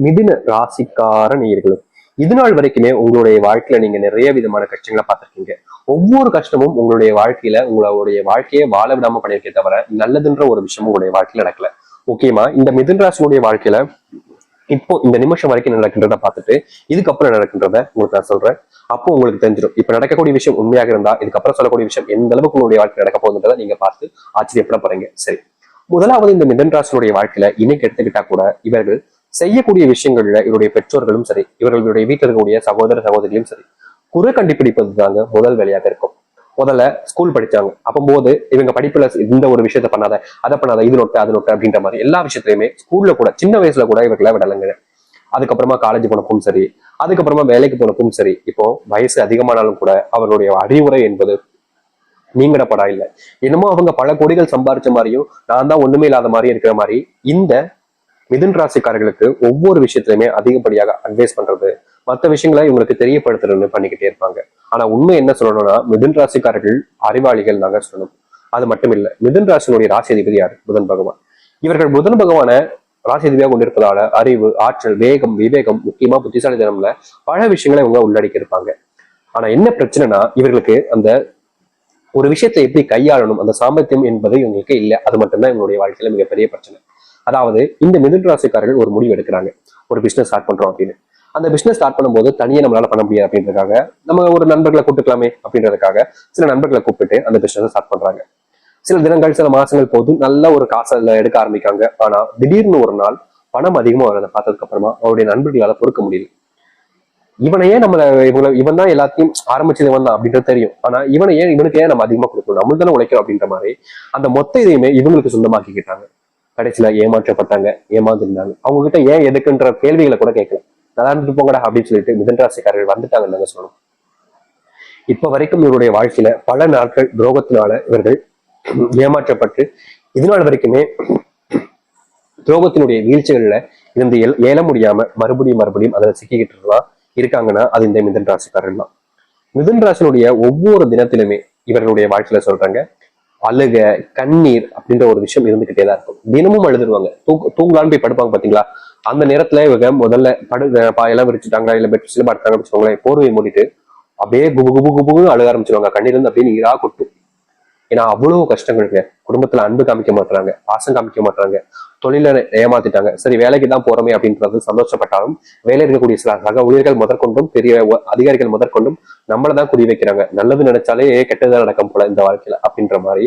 மிதுன ராசிக்கார நேயர்களும் இது நாள் வரைக்குமே உங்களுடைய வாழ்க்கையில நீங்க நிறைய விதமான கஷ்டங்களை பார்த்திருக்கீங்க. ஒவ்வொரு கஷ்டமும் உங்களுடைய வாழ்க்கையில உங்களுடைய வாழ்க்கையை வாழ விடாம பண்ணியிருக்கே தவிர நல்லதுன்ற ஒரு விஷயம் உங்களுடைய வாழ்க்கையில நடக்கல. முக்கியமா இந்த மிதுன ராசினுடைய வாழ்க்கையில இப்போ இந்த நிமிஷம் வரைக்கும் நடக்கின்றத பார்த்துட்டு இதுக்கப்புறம் நடக்கின்றத உங்களுக்கு நான் சொல்றேன். அப்போ உங்களுக்கு தெரிஞ்சிடும் இப்ப நடக்கக்கூடிய விஷயம் உண்மையாக இருந்தா இதுக்கப்புறம் சொல்லக்கூடிய விஷயம் எந்த அளவுக்கு உங்களுடைய வாழ்க்கை நடக்க போகுதுன்றதை நீங்க பார்த்து ஆச்சரியப்பட போறீங்க. சரி, முதலாவது இந்த மிதுன ராசினுடைய வாழ்க்கையில இன்னைக்கு எடுத்துக்கிட்டா கூட இவர்கள் செய்யக்கூடிய விஷயங்கள்ல இவருடைய பெற்றோர்களும் சரி, இவர்களுடைய வீட்டில் இருக்கக்கூடிய சகோதர சகோதரிகளும் சரி, குறை கண்டுபிடிப்பது தாங்க முதல் வேலையாக இருக்கும். முதல்ல ஸ்கூல் படிச்சாங்க அப்போது இவங்க படிப்புல இந்த ஒரு விஷயத்த பண்ணாத, அதை பண்ணாத, இது நோட்டு அது நோட்டு அப்படின்ற மாதிரி எல்லா விஷயத்திலயுமே ஸ்கூல்ல கூட சின்ன வயசுல கூட இவர்களை விடலைங்க. அதுக்கப்புறமா காலேஜ் போனப்பும் சரி, அதுக்கப்புறமா வேலைக்கு போனப்பும் சரி, இப்போ வயசு அதிகமானாலும் கூட அவர்களுடைய அறிவுரை என்பது நீங்கடப்படா இல்லை. என்னமோ அவங்க பல கோடிகள் சம்பாரிச்ச மாதிரியும் நான் தான் ஒண்ணுமே இல்லாத மாதிரி இருக்கிற மாதிரி இந்த மிதுன் ராசிக்காரர்களுக்கு ஒவ்வொரு விஷயத்திலுமே அதிகப்படியாக அட்வைஸ் பண்றது, மற்ற விஷயங்களை இவங்களுக்கு தெரியப்படுத்துறதுன்னு பண்ணிக்கிட்டே இருப்பாங்க. ஆனா உண்மை என்ன சொல்லணும்னா மிதுன் ராசிக்காரர்கள் அறிவாளிகள் நாங்க சொல்லணும். அது மட்டும் இல்ல, மிதுன் ராசியினுடைய ராசி அதிபதி யாரு? புதன் பகவான். இவர்கள் புதன் பகவான ராசி அதிபதியாக கொண்டிருப்பதால அறிவு, ஆற்றல், வேகம், விவேகம், முக்கியமா புத்திசாலித்தனம்ல பல விஷயங்களை இவங்க உள்ளடக்கி இருப்பாங்க. ஆனா என்ன பிரச்சனைனா இவர்களுக்கு அந்த ஒரு விஷயத்தை எப்படி கையாளணும் அந்த சாமர்த்தியம் என்பது இவங்களுக்கு இல்லை. அது மட்டும்தான் இவங்களுடைய வாழ்க்கையில மிகப்பெரிய பிரச்சனை. அதாவது இந்த மிதுன ராசிக்காரர்கள் ஒரு முடிவு எடுக்கிறாங்க, ஒரு பிசினஸ் ஸ்டார்ட் பண்றோம் அப்படின்னு. அந்த பிசினஸ் ஸ்டார்ட் பண்ணும்போது தனியே நம்மளால பண்ண முடியாது அப்படின்றதுக்காக நம்ம ஒரு நண்பர்களை கூப்பிட்டுக்கலாமே அப்படின்றதுக்காக சில நண்பர்களை கூப்பிட்டு அந்த பிசினஸ் ஸ்டார்ட் பண்றாங்க. சில தினங்கள் சில மாசங்கள் போது நல்ல ஒரு காசை எடுக்க ஆரம்பிக்காங்க. ஆனா திடீர்னு ஒரு நாள் பணம் அதிகமா வரதை பார்த்ததுக்கு அப்புறமா அவருடைய நண்பர்களால பொறுக்க முடியல. இவனையே நம்மள இவன் தான் எல்லாத்தையும் ஆரம்பிச்சது இவன் தான் அப்படின்றது தெரியும். ஆனா இவனுக்கு ஏன் நம்ம அதிகமா கொடுக்கணும், நம்ம தானே உழைக்கிறோம் அப்படின்ற மாதிரி அந்த மொத்த இதையுமே இவங்களுக்கு சொந்தமாக்கிக்கிட்டாங்க. கடைசியில ஏமாற்றப்பட்டாங்க, ஏமாந்துருந்தாங்க. அவங்க கிட்ட ஏன் எதுக்குன்ற கேள்விகளை கூட கேட்கல. நல்லா இருந்துட்டு போங்கடா அப்படின்னு சொல்லிட்டு மிதுன ராசிக்காரர்கள் வந்துட்டாங்கன்னு சொல்லணும். இப்ப வரைக்கும் இவருடைய வாழ்க்கையில பல நாட்கள் துரோகத்தினால இவர்கள் ஏமாற்றப்பட்டு இதனால் வரைக்குமே துரோகத்தினுடைய வீழ்ச்சிகள்ல இருந்து ஏல முடியாம மறுபடியும் அதில் சிக்கிக்கிட்டு இருக்காங்கன்னா அது இந்த மிதுன ராசிக்காரர்கள் தான். மிதுன ராசினுடைய ஒவ்வொரு தினத்திலுமே இவர்களுடைய வாழ்க்கையில சொல்றாங்க அழுக, கண்ணீர் அப்படின்ற ஒரு விஷயம் இருந்துகிட்டே தான் இருக்கும். தினமும் அழுதுருவாங்க. தூங்கலான்னு போய் படுப்பாங்க பாத்தீங்களா, அந்த நேரத்துல இவங்க முதல்ல பாயெல்லாம் விரிச்சுட்டாங்க இல்ல பெட்ஷீட்ல படுத்தாங்க வச்சுக்கோங்களேன், போர்வையை மூடிட்டு அப்படியே குபு குபு குபுன்னு அழுக ஆரம்பிச்சிருவாங்க. கண்ணீர் இருந்து அப்படியே நீரா கொட்டும். ஏன்னா அவ்வளவு கஷ்டங்களுக்கு குடும்பத்துல அன்பு காமிக்க மாட்டாங்க, பாசம் காமிக்க மாட்டாங்க, தொழில ஏமாத்திட்டாங்க. சரி வேலைக்கு தான் போறோமே அப்படின்றது சந்தோஷப்பட்டாலும் வேலை இருக்கக்கூடிய சில சக ஊழியர்கள் முதற்கொண்டும் பெரிய அதிகாரிகள் முதற்கொண்டும் நம்மளதான் குறி வைக்கிறாங்க. நல்லது நினைச்சாலே கெட்டதான் நடக்கும் போல இந்த வாழ்க்கையில அப்படின்ற மாதிரி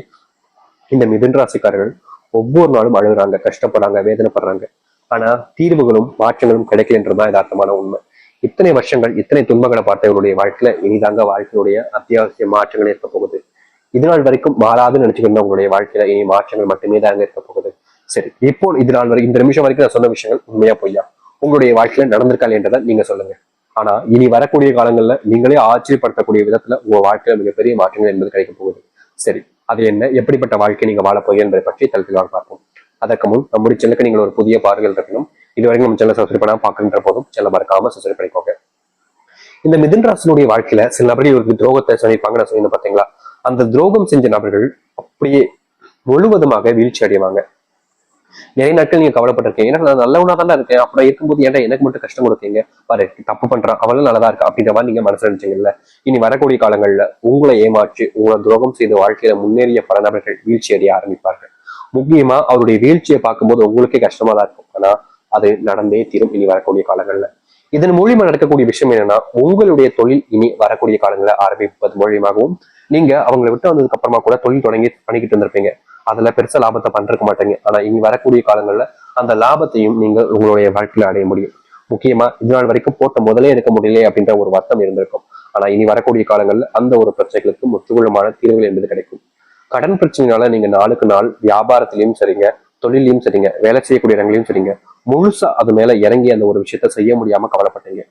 இந்த மிதுன ராசிக்காரர்கள் ஒவ்வொரு நாளும் அழுகுறாங்க, கஷ்டப்படுறாங்க, வேதனைப்படுறாங்க. ஆனா தீர்வுகளும் மாற்றங்களும் கிடைக்கலன்றதுதான் யதார்த்தமான உண்மை. இத்தனை வருஷங்கள் இத்தனை துன்பங்களை பார்த்தவர்களுடைய வாழ்க்கையில இனிதாங்க வாழ்க்கையுடைய அத்தியாவசிய மாற்றங்கள் இருக்க போகுது. இது நாள் வரைக்கும் மாறாதுன்னு நினைச்சுக்கிட்டு உங்களுடைய வாழ்க்கையில இனி மாற்றங்கள் மட்டுமே தான் இருக்க போகுது. சரி, இப்போ இது நாள் வரை இந்த நிமிஷம் வரைக்கும் நான் சொன்ன விஷயங்கள் உண்மையா பொய்யா உங்களுடைய வாழ்க்கையில நடந்திருக்காள் என்றதை நீங்க சொல்லுங்க. ஆனா இனி வரக்கூடிய காலங்கள்ல நீங்களே ஆச்சரியப்படுத்தக்கூடிய விதத்துல உங்க வாழ்க்கையில மிகப்பெரிய மாற்றங்கள் என்பது கிடைக்க போகுது. சரி, அது என்ன, எப்படிப்பட்ட வாழ்க்கை நீங்க வாழ போய் என்பதை பற்றி தளத்தில் பார்ப்போம். அதற்கு முன் நம்முடைய சேனலுக்கு நீங்கள் ஒரு புதிய பார்வைகள் இருக்கணும். இதுவரைக்கும் நம்ம சேனல் சப்ஸ்கிரைப் பண்ணாம பார்க்கின்ற போதும் சேனல் மறக்காம சப்ஸ்கிரைப் பண்ணிக்கோங்க. இந்த மிதுன ராசினுடைய வாழ்க்கையில சில நபர்கள் இவருக்கு துரோகத்தை சொல்லியிருப்பாங்க. நான் சொல்லி பாத்தீங்களா, அந்த துரோகம் செஞ்ச நபர்கள் அப்படியே முழுவதுமாக வீழ்ச்சி அடைவாங்க. நிறைய நாட்கள் நீங்க கவலைப்பட்டிருக்கீங்க, ஏன்னா நான் நல்லவனா தான் இருக்கேன், அப்புறம் இருக்கும்போது ஏன்டா எனக்கு மட்டும் கஷ்டம் கொடுத்தீங்க, பாரு தப்பு பண்றான் அவளும் நல்லதா இருக்கா அப்படின்ற மாதிரி நீங்க மனசுல நினைச்சீங்கல்ல. இனி வரக்கூடிய காலங்கள்ல உங்களை ஏமாற்றி உங்களை துரோகம் செய்த வாழ்க்கையில முன்னேறிய பல நபர்கள் வீழ்ச்சி அடைய ஆரம்பிப்பார்கள். முக்கியமா அவருடைய வீழ்ச்சியை பார்க்கும்போது உங்களுக்கே கஷ்டமா தான் இருக்கும். ஆனா அது நடந்தே தீரும் இனி வரக்கூடிய காலங்கள்ல. இதன் மூலியமா நடக்கக்கூடிய விஷயம் என்னன்னா உங்களுடைய தொழில் இனி வரக்கூடிய காலங்களை ஆரம்பிப்பது மூலியமாகவும் நீங்க அவங்களை விட்டு வந்ததுக்கு அப்புறமா கூட தொழில் தொடங்கி பண்ணிக்கிட்டு இருந்திருப்பீங்க. அதுல பெருசா லாபத்தை பண்றக்க மாட்டீங்க. ஆனா இனி வரக்கூடிய காலங்கள்ல அந்த லாபத்தையும் நீங்க உங்களுடைய வாழ்க்கையில அடைய முடியும். முக்கியமா இது நாள் வரைக்கும் போட்ட முதலே எடுக்க முடியல அப்படின்ற ஒரு வருத்தம் இருந்திருக்கும். ஆனா இனி வரக்கூடிய காலங்கள்ல அந்த ஒரு பிரச்சனைகளுக்கு முற்றுகுளமான தீர்வுகள் என்பது கிடைக்கும். கடன் பிரச்சனைனால நீங்க நாளுக்கு நாள் வியாபாரத்திலையும் சரிங்க, தொழிலையும் சரிங்க, வேலை செய்யக்கூடிய இடங்களையும் சரிங்க, முழுசா அது மேல இறங்கி அந்த ஒரு விஷயத்த செய்ய முடியாம கவலைப்பட்டீங்க.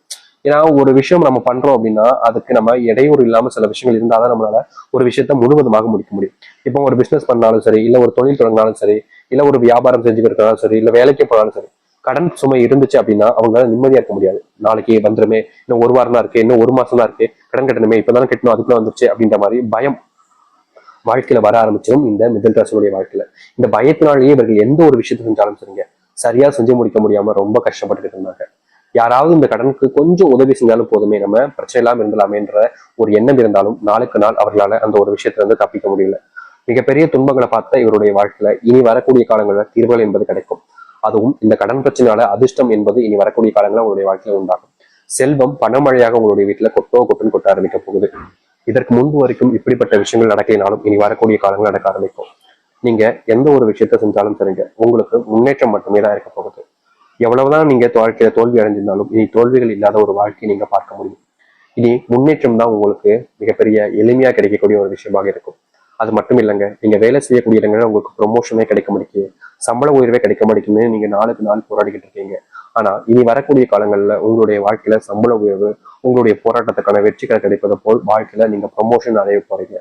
ஏன்னா ஒரு விஷயம் நம்ம பண்றோம் அப்படின்னா அதுக்கு நம்ம இடையூறு இல்லாம சில விஷயங்கள் இருந்தாதான் நம்மளால ஒரு விஷயத்த முழுவதுமாக முடிக்க முடியும். இப்போ ஒரு பிசினஸ் பண்ணாலும் சரி, இல்ல ஒரு தொழில் தொடங்கினாலும் சரி, இல்ல ஒரு வியாபாரம் செஞ்சுக்கிட்டாலும் சரி, இல்ல வேலைக்கு போனாலும் சரி, கடன் சுமை இருந்துச்சு அப்படின்னா அவங்களால நிம்மதியா இருக்க முடியாது. நாளைக்கு வந்துருமே, இன்னும் ஒரு வாரம் தான் இருக்கு, இன்னும் ஒரு மாசம் தான் இருக்கு, கடன் கட்டணுமே, இப்பதானே கட்டணும், அதுக்குள்ள வந்துருச்சு அப்படின்ற மாதிரி பயம் வாழ்க்கையில வர ஆரம்பிச்சிடும் இந்த மிதுன ராசியுடைய வாழ்க்கையில. இந்த பயத்தினாலேயே இவர்கள் எந்த ஒரு விஷயத்தை செஞ்சாலும் சரிங்க, சரியா செஞ்சு முடிக்க முடியாம ரொம்ப கஷ்டப்பட்டுக்கிட்டு இருந்தாங்க. யாராவது இந்த கடனுக்கு கொஞ்சம் உதவி செஞ்சாலும் போதுமே, நம்ம பிரச்சனை இல்லாம இருந்தலாமேன்ற ஒரு எண்ணம் இருந்தாலும் நாளுக்கு நாள் அவர்களால அந்த ஒரு விஷயத்துல இருந்து தப்பிக்க முடியல. மிகப்பெரிய துன்பங்களை பார்த்த இவருடைய வாழ்க்கையில இனி வரக்கூடிய காலங்களில் தீர்வுகள் என்பது கிடைக்கும். அதுவும் இந்த கடன் பிரச்சனையால அதிர்ஷ்டம் என்பது இனி வரக்கூடிய காலங்களில் உங்களுடைய வாழ்க்கையில உண்டாகும். செல்வம் பணமழையாக உங்களுடைய வீட்டுல கொட்டுன்னு கொட்ட ஆரம்பிக்க போகுது. இதற்கு முன்பு வரைக்கும் இப்படிப்பட்ட விஷயங்கள் நடக்கலினாலும் இனி வரக்கூடிய காலங்கள் நடக்க ஆரம்பிக்கும். நீங்க எந்த ஒரு விஷயத்த செஞ்சாலும் சரிங்க, உங்களுக்கு முன்னேற்றம் மட்டுமே தான் இருக்க போகுது. எவ்வளவுதான் நீங்க வாழ்க்கையில தோல்வி அடைஞ்சிருந்தாலும் இனி தோல்விகள் இல்லாத ஒரு வாழ்க்கையை நீங்க பார்க்க முடியும். இனி முன்னேற்றம் தான் உங்களுக்கு மிகப்பெரிய எளிமையா கிடைக்கக்கூடிய ஒரு விஷயமாக இருக்கும். அது மட்டும் இல்லைங்க, நீங்க வேலை செய்யக்கூடிய இடங்கள்ல உங்களுக்கு ப்ரொமோஷனே கிடைக்க மாட்டேங்குது, சம்பள உயர்வே கிடைக்க மாட்டேங்குன்னு நீங்க நாளுக்கு நாள் போராடிக்கிட்டு இருக்கீங்க. ஆனா இனி வரக்கூடிய காலங்கள்ல உங்களுடைய வாழ்க்கையில சம்பள உயர்வு, உங்களுடைய போராட்டத்துக்கான வெற்றிகள் கிடைப்பது போல் வாழ்க்கையில நீங்க ப்ரொமோஷன் அடைய போறீங்க.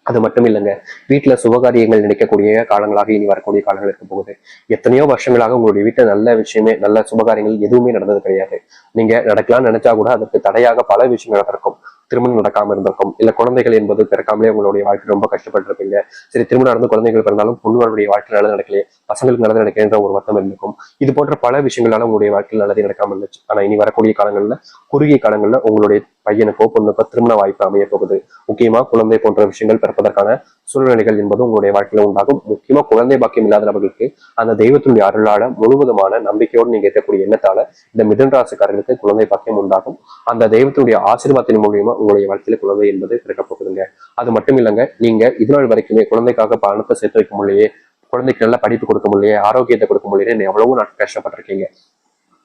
அது மட்டும் இல்லைங்க, வீட்டுல சுபகாரியங்கள் நினைக்கக்கூடிய காலங்களாக இனி வரக்கூடிய காலங்கள் இருக்க போகுது. எத்தனையோ வருஷங்களாக உங்களுடைய வீட்டுல நல்ல விஷயமே, நல்ல சுபகாரியங்கள் எதுவுமே நடந்தது கிடையாது. நீங்க நடக்கலாம்னு நினைச்சா கூட அதற்கு தடையாக பல விஷயங்கள் நடக்கும். திருமணம் நடக்காம இருந்திருக்கும், இல்ல குழந்தைகள் என்பது பிறக்காமலே உங்களுடைய வாழ்க்கை ரொம்ப கஷ்டப்பட்டு இருப்பீங்க. சரி, திருமணம் நடந்து குழந்தைகள் பிறந்தாலும் பொண்ணுடைய வாழ்க்கை நல்லது நடக்கலையே, பசங்களுக்கு நல்லது நடக்கலைன்ற ஒரு வருத்தம் இருந்திருக்கும். இது போன்ற பல விஷயங்களால உங்களுடைய வாழ்க்கையில் நல்லது நடக்காம இருந்துச்சு. ஆனா இனி வரக்கூடிய காலங்கள்ல, குறுகிய காலங்கள்ல உங்களுடைய பையனுக்கோ பொண்ணுக்கோ திருமண வாய்ப்பு அமைய போகுது. முக்கியமா குழந்தை போன்ற விஷயங்கள் பிறப்பதற்கான சூழ்நிலைகள் என்பது உங்களுடைய வாழ்க்கையில உண்டாகும். முக்கியமா குழந்தை பாக்கியம் இல்லாதவர்களுக்கு அந்த தெய்வத்தினுடைய அருளால முழுவதுமான நம்பிக்கையோடு நீங்க இருக்கக்கூடிய எண்ணத்தால இந்த மிதுன ராசிக்காரர்களுக்கு குழந்தை பாக்கியம் உண்டாகும். அந்த தெய்வத்தினுடைய ஆசீர்வாதத்தின் மூலியமா உங்களுடைய வாழ்க்கையில குழந்தை என்பது பிறக்க போகுதுங்க. அது மட்டும் இல்லைங்க, நீங்க இதுநாள் வரைக்குமே குழந்தைக்காக பணத்தை சேர்த்து வைக்க முடியலையே, குழந்தைக்கு நல்ல படிப்பு கொடுக்க முடியலையே, ஆரோக்கியத்தை கொடுக்க முடியலையே, எவ்வளவோ நாட்கள் கஷ்டப்பட்டிருக்கீங்க.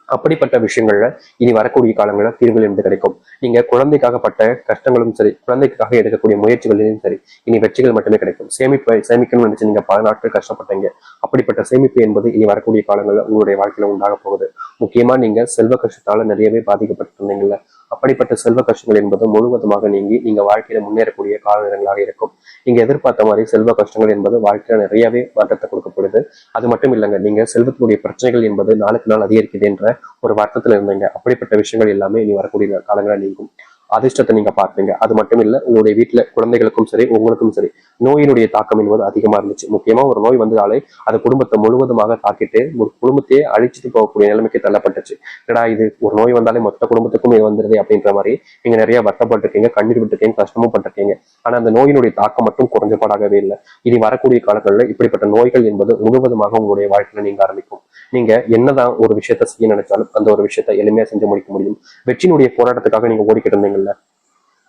அப்படிப்பட்ட விஷயங்கள்ல இனி வரக்கூடிய காலங்களில் தீர்வுகள் என்று கிடைக்கும். நீங்க குழந்தைக்காகப்பட்ட கஷ்டங்களும் சரி, குழந்தைக்காக எடுக்கக்கூடிய முயற்சிகளிலும் சரி, இனி வெற்றிகள் மட்டுமே கிடைக்கும். சேமிக்கணும்னு நினைச்சு நீங்க பல நாட்கள் கஷ்டப்பட்டீங்க. அப்படிப்பட்ட சேமிப்பு என்பது இனி வரக்கூடிய காலங்களில் உங்களுடைய வாழ்க்கையில உண்டாக போகுது. முக்கியமா நீங்க செல்வ கஷ்டத்தால நிறையவே பாதிக்கப்பட்டிருந்தீங்கல்ல, அப்படிப்பட்ட செல்வ கஷ்டங்கள் என்பது முழுவதுமாக நீங்கி நீங்க வாழ்க்கையில முன்னேறக்கூடிய கால நேரங்களாக இருக்கும். நீங்க எதிர்பார்த்த மாதிரி செல்வ கஷ்டங்கள் என்பது வாழ்க்கையில நிறையவே மாற்றத்தை கொடுக்கப்படுது. அது மட்டும் இல்லைங்க, நீங்க செல்வத்தினுடைய பிரச்சனைகள் என்பது நாளுக்கு நாள் அதிகரிக்குது என்ற ஒரு வருத்தத்துல இருந்தீங்க. அப்படிப்பட்ட விஷயங்கள் எல்லாமே இனி வரக்கூடிய காலங்களா நீங்கும். அதிர்ஷ்டத்தை நீங்க பார்ப்பீங்க. அது மட்டும் இல்ல, உங்களுடைய வீட்டுல குழந்தைகளுக்கும் சரி, உங்களுக்கும் சரி, நோயினுடைய தாக்கம் என்பது அதிகமா இருந்துச்சு. முக்கியமா ஒரு நோய் வந்ததாலே அது குடும்பத்தை முழுவதுமாக தாக்கிட்டு ஒரு குடும்பத்தையே அழிச்சிட்டு போகக்கூடிய நிலைமைக்கு தள்ளப்பட்டுச்சு. ஏடா இது ஒரு நோய் வந்தாலே மொத்த குடும்பத்துக்கும் இது வந்துருது அப்படின்ற மாதிரி நீங்க நிறைய வருத்தப்பட்டிருக்கீங்க, கண்ணீர் விட்டுருக்கீங்க, கஷ்டமும் பட்டிருக்கீங்க. ஆனா அந்த நோயினுடைய தாக்கம் மட்டும் குறைஞ்சபாடாகவே இல்லை. இனி வரக்கூடிய காலங்களில் இப்படிப்பட்ட நோய்கள் என்பது முழுவதுமாக உங்களுடைய வாழ்க்கையில நீங்க ஆரம்பிக்கும். நீங்க என்னதான் ஒரு விஷயத்த செய்ய நினைச்சாலும் அந்த ஒரு விஷயத்த எளிமையா செஞ்சு முடிக்க முடியும். வெற்றியினுடைய போராட்டத்துக்காக நீங்க ஓடிக்கிட்டு இருந்தீங்கல்ல,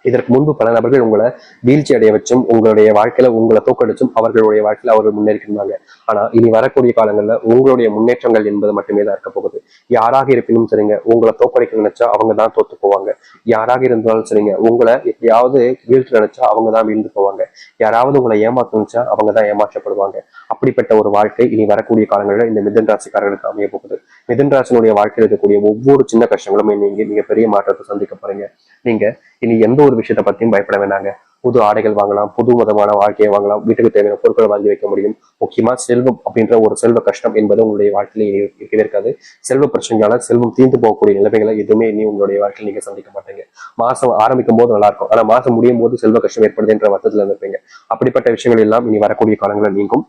இதற்கு முன்பு பல நபர்கள் உங்களை வீழ்ச்சி அடைய வச்சும் உங்களுடைய வாழ்க்கையில உங்களை தோக்கடிச்சும் அவர்களுடைய வாழ்க்கையில அவர்கள் முன்னேறிக்கிருந்தாங்க. ஆனா இனி வரக்கூடிய காலங்கள்ல உங்களுடைய முன்னேற்றங்கள் என்பது மட்டுமே தான் இருக்க போகுது. யாராக இருப்பினும் சரிங்க, உங்களை தோக்கடிக்க நினைச்சா அவங்க தான் தோத்து போவாங்க. யாராக இருந்தாலும் சரிங்க, உங்களை எப்படியாவது வீழ்ச்சி நினைச்சா அவங்க தான் வீழ்ந்து போவாங்க. யாராவது உங்களை ஏமாத்த நினைச்சா அவங்க தான் ஏமாற்றப்படுவாங்க. அப்படிப்பட்ட ஒரு வாழ்க்கை இனி வரக்கூடிய காலங்களில் இந்த மிதுன ராசிக்காரர்களுக்கு அமைய போகுது. மிதுன ராசினுடைய வாழ்க்கையில் இருக்கக்கூடிய ஒவ்வொரு சின்ன கஷ்டங்களும் நீங்க மிகப்பெரிய மாற்றத்தை சந்திக்க போறீங்க. நீங்க இனி எந்த ஒரு விஷயத்த பத்தியும் பயப்பட வேண்டாங்க. புது ஆடைகள் வாங்கலாம், புது விதமான வாழ்க்கையை வாங்கலாம், வீட்டுக்கு தேவையான பொருட்களை வாங்கி வைக்க முடியும். முக்கியமா செல்வம் அப்படின்ற ஒரு செல்வ கஷ்டம் என்பது உங்களுடைய வாழ்க்கையில இருக்கவே இருக்காது. செல்வ பிரச்சனையால செல்வம் தீர்ந்து போகக்கூடிய நிலைமைகளை எதுவுமே இனி உங்களுடைய வாழ்க்கையில் நீங்க சந்திக்க மாட்டீங்க. மாசம் ஆரம்பிக்கும் போது நல்லா இருக்கும், ஆனா மாசம் முடியும் போது செல்வ கஷ்டம் ஏற்படுது என்ற வருத்தத்துல இருப்பீங்க. அப்படிப்பட்ட விஷயங்கள் எல்லாம் இனி வரக்கூடிய காலங்களில் நீங்கும்.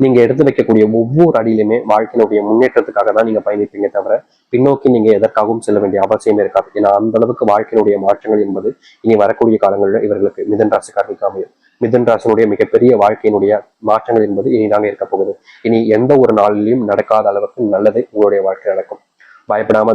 நீங்க எடுத்து வைக்கக்கூடிய ஒவ்வொரு அடியிலுமே வாழ்க்கையினுடைய முன்னேற்றத்துக்காக தான் நீங்க பயணிப்பீங்க தவிர பின்னோக்கி நீங்க எதற்காகவும் செல்ல வேண்டிய அவசியமே இருக்காது. ஏன்னா அந்த அளவுக்கு வாழ்க்கையினுடைய மாற்றங்கள் என்பது இனி வரக்கூடிய காலங்களில் இவர்களுக்கு மிதுன ராசிக்காரர்களுக்கு அமையும். மிதுன ராசினுடைய மிகப்பெரிய வாழ்க்கையினுடைய மாற்றங்கள் என்பது இனிதாங்க இருக்க போகுது. இனி எந்த ஒரு நாளிலையும் நடக்காத அளவுக்கு நல்லது உங்களுடைய வாழ்க்கை நடக்கும். பயப்படாம